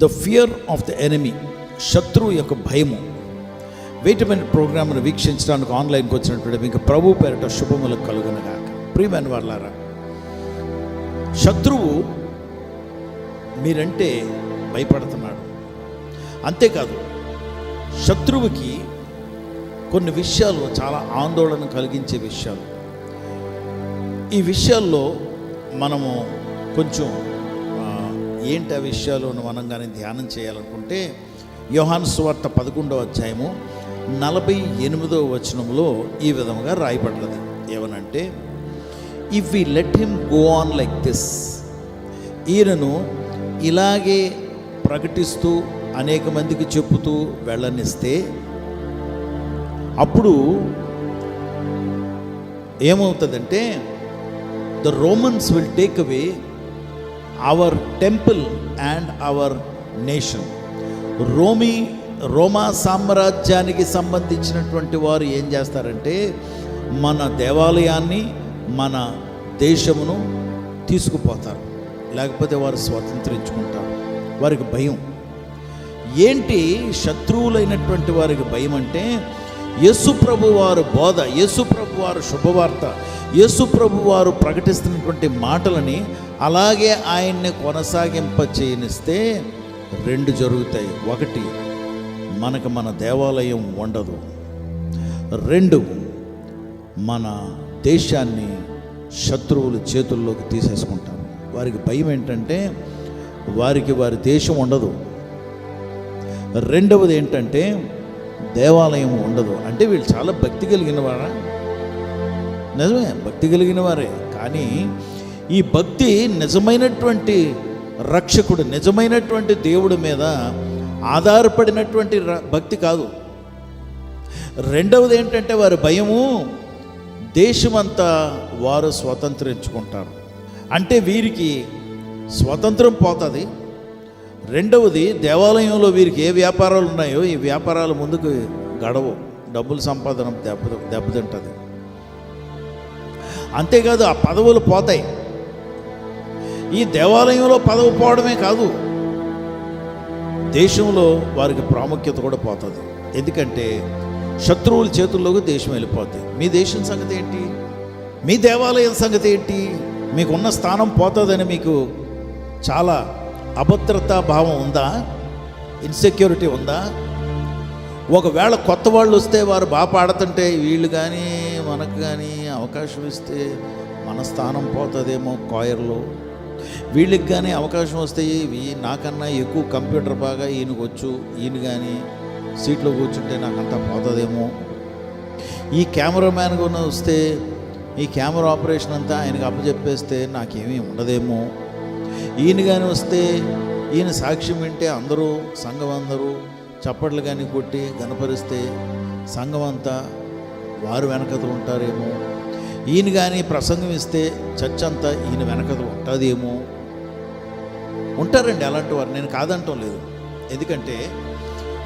The fear of the enemy, శత్రువు యొక్క భయము. వెయిటమైన ప్రోగ్రామ్ను వీక్షించడానికి ఆన్లైన్కి వచ్చినటువంటి మీకు ప్రభు పేరిట శుభములు కలుగునగాక. ప్రియమైన వాళ్ళారా, శత్రువు మీరంటే భయపడుతున్నాడు. అంతేకాదు, శత్రువుకి కొన్ని విషయాలు చాలా ఆందోళన కలిగించే విషయాలు. ఈ విషయాల్లో మనము కొంచెం ఏంటి ఆ విషయాలు మనం కానీ ధ్యానం చేయాలనుకుంటే, యోహాను సువార్త 11వ అధ్యాయము 48వ వచనంలో ఈ విధంగా రాయబడ్డది. ఏమనంటే, if we let him go on like this, ఈయనను ఇలాగే ప్రకటిస్తూ అనేక మందికి చెప్పుతూ వెళ్ళనిస్తే అప్పుడు ఏమవుతుందంటే, the Romans will take away our temple and our nation. రోమా సామ్రాజ్యానికి సంబంధించినటువంటి వారు ఏం చేస్తారంటే, మన దేవాలయాన్ని, మన దేశమును తీసుకుపోతారు, లేకపోతే వారు స్వతంత్రించుకుంటారు. వారికి భయం ఏంటి? శత్రువులైనటువంటి వారికి భయం అంటే, యేసుప్రభు వారు బోధ, యేసుప్రభు వారు శుభవార్త, యేసుప్రభు వారు ప్రకటిస్తున్నటువంటి మాటలని అలాగే ఆయన్ని కొనసాగింప చేయనిస్తే రెండు జరుగుతాయి. ఒకటి, మనకు మన దేవాలయం ఉండదు. రెండు, మన దేశాన్ని శత్రువుల చేతుల్లోకి తీసేసుకుంటారు. వారికి భయం ఏంటంటే, వారికి వారి దేశం ఉండదు. రెండవది ఏంటంటే, దేవాలయం ఉండదు. అంటే వీళ్ళు చాలా భక్తి కలిగిన వారా? నిజమే, భక్తి కలిగిన వారే. కానీ ఈ భక్తి నిజమైనటువంటి రక్షకుడు, నిజమైనటువంటి దేవుడి మీద ఆధారపడినటువంటి భక్తి కాదు. రెండవది ఏంటంటే, వారి భయము దేశమంతా వారు స్వతంత్రించుకుంటారు. అంటే వీరికి స్వతంత్రం పోతుంది. రెండవది, దేవాలయంలో వీరికి ఏ వ్యాపారాలు ఉన్నాయో ఈ వ్యాపారాలు ముందుకు గడవు, డబ్బుల సంపాదన దెబ్బతింటుంది. అంతేకాదు, ఆ పదవులు పోతాయి. ఈ దేవాలయంలో పదవి పోవడమే కాదు, దేశంలో వారికి ప్రాముఖ్యత కూడా పోతుంది. ఎందుకంటే శత్రువుల చేతుల్లోకి దేశం వెళ్ళిపోతుంది. మీ దేశం సంగతి ఏంటి? మీ దేవాలయం సంగతి ఏంటి? మీకున్న స్థానం పోతుందని మీకు చాలా అభద్రతా భావం ఉందా? ఇన్సెక్యూరిటీ ఉందా? ఒకవేళ కొత్త వాళ్ళు వస్తే వారు బాగా పాడుతుంటే వీళ్ళు కానీ మనకు కానీ అవకాశం ఇస్తే మన స్థానం పోతుందేమో కాయర్లో. వీళ్ళకి కానీ అవకాశం వస్తే నాకన్నా ఎక్కువ కంప్యూటర్ బాగా ఈయనకు వచ్చు, ఈయన కానీ సీట్లో కూర్చుంటే నాకంతా పోతుందేమో. ఈ కెమెరామ్యాన్ కూడా వస్తే ఈ కెమెరా ఆపరేషన్ అంతా ఆయనకు అప్పచెప్పేస్తే నాకేమీ ఉండదేమో. ఈయన కానీ వస్తే ఈయన సాక్ష్యం వింటే అందరూ, సంఘం అందరూ చప్పట్లు కానీ కొట్టి గణపరిస్తే సంఘం అంతా వారు వెనకతలు ఉంటారేమో. ఈయన కానీ ప్రసంగం ఇస్తే చర్చ్ అంతా ఈయన వెనకతలు ఉంటుందేమో. ఉంటారండి అలాంటి వారు, నేను కాదంటం లేదు. ఎందుకంటే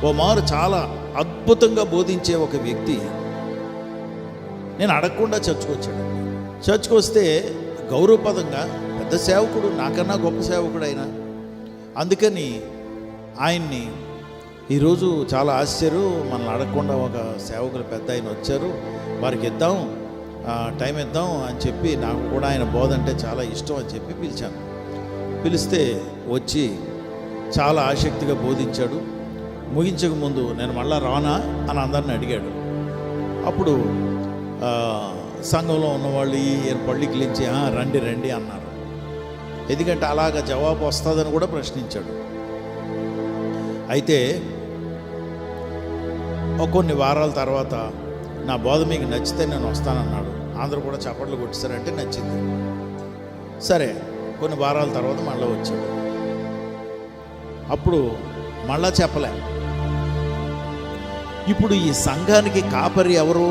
ఓ మారు చాలా అద్భుతంగా బోధించే ఒక వ్యక్తి నేను అడగకుండా చర్చ్కి వచ్చాడండి. చర్చ్కి వస్తే గౌరవపదంగా పెద్ద సేవకుడు, నాకన్నా గొప్ప సేవకుడు ఆయన. అందుకని ఆయన్ని ఈరోజు చాలా ఆశ్చర్యం, మనల్ని అడగకుండా ఒక సేవకులు పెద్ద ఆయన వచ్చారు, వారికి ఇద్దాం, టైం ఇద్దాం అని చెప్పి, నాకు కూడా ఆయన బోధ అంటే చాలా ఇష్టం అని చెప్పి పిలిచాను. పిలిస్తే వచ్చి చాలా ఆసక్తిగా బోధించాడు. ముగించక ముందు నేను మళ్ళా రానా అని అందరిని అడిగాడు. అప్పుడు సంఘంలో ఉన్నవాళ్ళు ఈయన పళ్ళికి లేచి రండి రండి అన్నారు. ఎందుకంటే అలాగ జవాబు వస్తుందని కూడా ప్రశ్నించాడు. అయితే కొన్ని వారాల తర్వాత నా బోధ మీకు నచ్చితే నేను వస్తానన్నాడు. అందరూ కూడా చప్పట్లు కొట్టేశారంటే నచ్చింది. సరే, కొన్ని వారాల తర్వాత మళ్ళీ వచ్చాడు. అప్పుడు మళ్ళా చెప్పలే. ఇప్పుడు ఈ సంఘానికి కాపరి ఎవరు?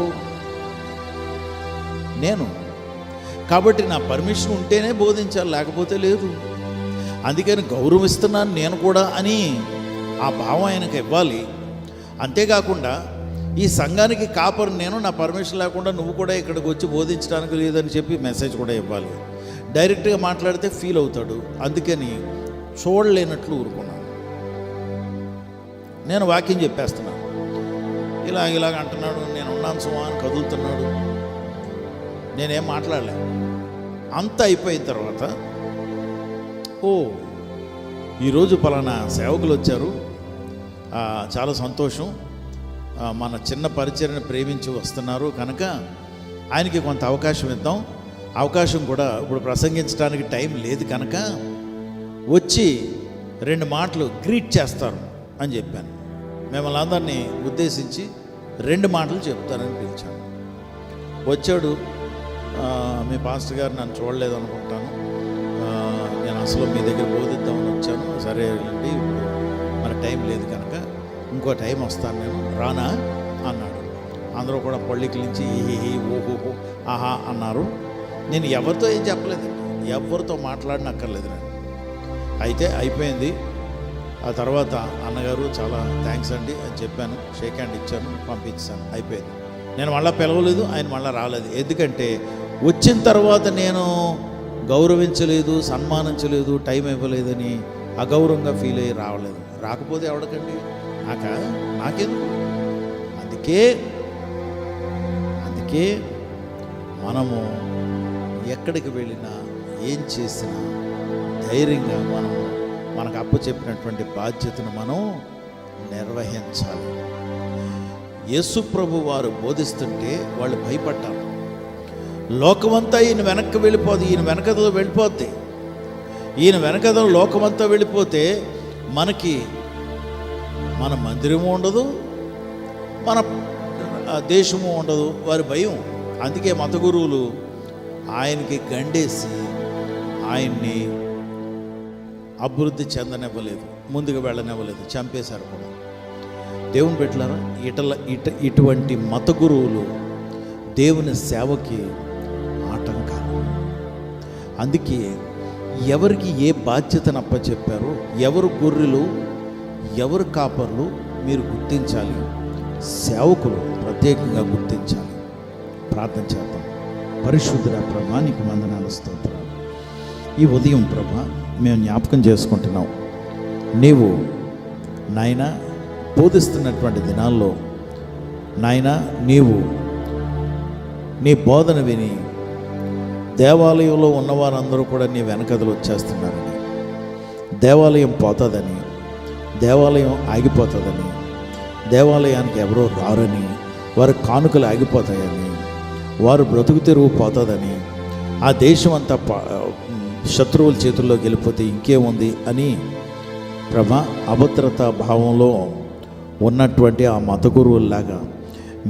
నేను. కాబట్టి నా పర్మిషన్ ఉంటేనే బోధించాలి, లేకపోతే లేదు. అందుకని గౌరవిస్తున్నాను నేను కూడా అని ఆ భావం ఆయనకు ఇవ్వాలి. అంతేకాకుండా ఈ సంఘానికి కాపరి నేను, నా పర్మిషన్ లేకుండా నువ్వు కూడా ఇక్కడికి వచ్చి బోధించడానికి లేదని చెప్పి మెసేజ్ కూడా ఇవ్వాలి. డైరెక్ట్గా మాట్లాడితే ఫీల్ అవుతాడు. అందుకని చూడలేనట్లు ఊరుకున్నాను. నేను వాక్యం చెప్పేస్తున్నాను. ఇలాగ అంటున్నాడు, నేను ఉన్నాను సుమా అని కదులుతున్నాడు. నేనేం మాట్లాడలే. అంతా అయిపోయిన తర్వాత, ఓ ఈరోజు పలానా సేవకులు వచ్చారు, చాలా సంతోషం, మన చిన్న పరిచర్ని ప్రేమించి వస్తున్నారు కనుక ఆయనకి కొంత అవకాశం ఇద్దాం. అవకాశం కూడా ఇప్పుడు ప్రసంగించడానికి టైం లేదు కనుక వచ్చి 2 మాటలు గ్రీట్ చేస్తారు అని చెప్పాను. మిమ్మల్ని అందరినీ ఉద్దేశించి 2 మాటలు చెప్తారని పిలిచాను. వచ్చాడు. మీ పాస్టర్ గారు నన్ను చూడలేదు అనుకుంటాను, నేను అసలు మీ దగ్గర బోధిద్దామని వచ్చాను. సరే అండి, ఇప్పుడు మన టైం లేదు కనుక ఇంకో టైం వస్తాను, నేను రానా అన్నాడు. అందరూ కూడా పళ్ళికిలించి ఈ ఓహోహో ఆహా అన్నారు. నేను ఎవరితో ఏం చెప్పలేదు, ఎవరితో మాట్లాడినక్కర్లేదు నేను. అయితే అయిపోయింది. ఆ తర్వాత అన్నగారు చాలా థ్యాంక్స్ అండి అని చెప్పాను, షేక్ హ్యాండ్ ఇచ్చాను, పంపించాను, అయిపోయింది. నేను మళ్ళీ పిలవలేదు, ఆయన మళ్ళీ రాలేదు. ఎందుకంటే వచ్చిన తర్వాత నేను గౌరవించలేదు, సన్మానించలేదు, టైం ఇవ్వలేదని అగౌరవంగా ఫీల్ అయ్యి రావలేదు. రాకపోతే ఎవడకండి, నాకెందుకు. అందుకే మనము ఎక్కడికి వెళ్ళినా ఏం చేసినా ధైర్యంగా మనకు అప్పచెప్పినటువంటి బాధ్యతను మనం నిర్వహించాలి. యేసు ప్రభు వారు బోధిస్తుంటే వాళ్ళు భయపడ్డారు. లోకమంతా ఈయన వెనక్కి వెళ్ళిపోద్ది, ఈయన వెనకదలో వెళ్ళిపోద్ది. ఈయన వెనకదలో లోకమంతా వెళ్ళిపోతే మన మందిరము ఉండదు, మన దేశము ఉండదు. వారి భయం. అందుకే మత గురువులు ఆయనకి గండేసి ఆయన్ని అభివృద్ధి చెందనివ్వలేదు, ముందుకు వెళ్ళనివ్వలేదు, చంపేశారు కూడా. దేవుని బిడ్డలారా, ఇటువంటి మత గురువులు దేవుని సేవకి ఆటంకాలు. అందుకే ఎవరికి ఏ బాధ్యతను అప్పచెప్పారో, ఎవరు గొర్రెలు ఎవరు కాపర్లు మీరు గుర్తించాలి. సేవకులు ప్రత్యేకంగా గుర్తించాలి. ప్రార్థన చేద్దాం. పరిశుద్ధుడా ప్రభా, నీకు వందనాలు, స్తోత్రాలు. ఈ ఉదయం ప్రభా మేము జ్ఞాపకం చేసుకుంటున్నాం, నీవు నాయన బోధిస్తున్నటువంటి దినాల్లో నాయన నీవు నీ బోధన విని దేవాలయంలో ఉన్నవారందరూ కూడా నీ వెనకదలు వచ్చేస్తున్నారని, దేవాలయం పోతుందని, దేవాలయం ఆగిపోతుందని, దేవాలయానికి ఎవరో రారని, వారి కానుకలు ఆగిపోతాయని, వారు బ్రతుకు తెరువు పోతుందని, ఆ దేశం అంతా శత్రువుల చేతుల్లోకి వెళ్ళిపోతే ఇంకేముంది అని ప్రభా అభద్రతా భావంలో ఉన్నటువంటి ఆ మత గురువుల్లాగా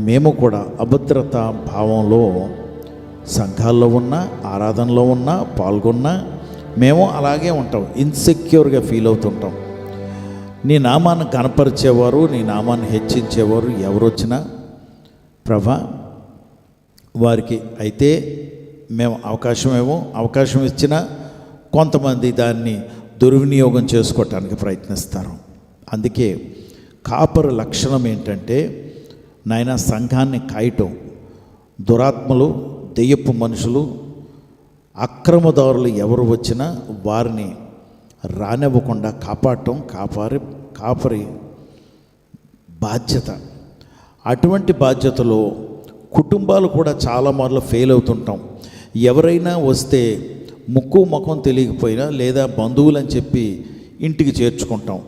మేము కూడా అభద్రతా భావంలో సంఘాల్లో ఉన్నా, ఆరాధనలో ఉన్నా, పాల్గొన్నా మేము అలాగే ఉంటాం. ఇన్సెక్యూర్గా ఫీల్ అవుతుంటాం. నీ నామాన్ని కనపరిచేవారు, నీ నామాన్ని హెచ్చించేవారు ఎవరు వచ్చినా ప్రభా వారికి అయితే మేము అవకాశం ఇచ్చినా కొంతమంది దాన్ని దుర్వినియోగం చేసుకోవటానికి ప్రయత్నిస్తారు. అందుకే కాపరు లక్షణం ఏంటంటే నాయన సంఘాన్ని కాయటం. దురాత్మలు, దెయ్యపు మనుషులు, అక్రమదారులు ఎవరు వచ్చినా వారిని రానివ్వకుండా కాపాడటం కాపరి బాధ్యత. అటువంటి బాధ్యతలో కుటుంబాలు కూడా చాలా మార్లు ఫెయిల్ అవుతుంటాం. ఎవరైనా వస్తే ముక్కు ముఖం తెలియకపోయినా లేదా బంధువులని చెప్పి ఇంటికి చేర్చుకుంటాం.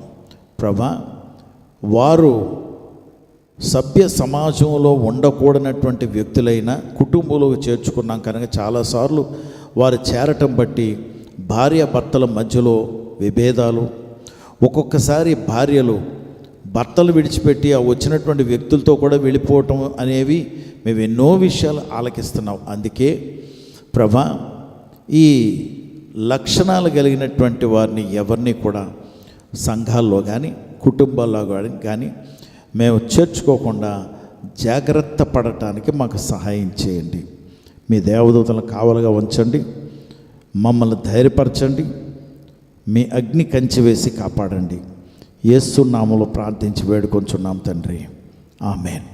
ప్రభా వారు సభ్య సమాజంలో ఉండకూడనటువంటి వ్యక్తులైన కుటుంబంలోకి చేర్చుకున్నాం కనుక చాలాసార్లు వారు చేరటం బట్టి భార్యాభర్తల మధ్యలో విభేదాలు, ఒక్కొక్కసారి భార్యలు భర్తలు విడిచిపెట్టి ఆ వచ్చినటువంటి వ్యక్తులతో కూడా వెళ్ళిపోవటం అనేవి మేము ఎన్నో విషయాలు ఆలకిస్తున్నాం. అందుకే ప్రభా ఈ లక్షణాలు కలిగినటువంటి వారిని ఎవరిని కూడా సంఘాల్లో కానీ కుటుంబాల్లో కానీ మేము చేర్చుకోకుండా జాగ్రత్త పడటానికి మాకు సహాయం చేయండి. మీ దేవదూతలను కావలుగా ఉంచండి, మమ్మల్ని ధైర్యపరచండి, మీ అగ్ని కంచి వేసి కాపాడండి. యేసు నామములో ప్రార్థించి వేడుకొంచున్నాం తండ్రి, ఆమేన్.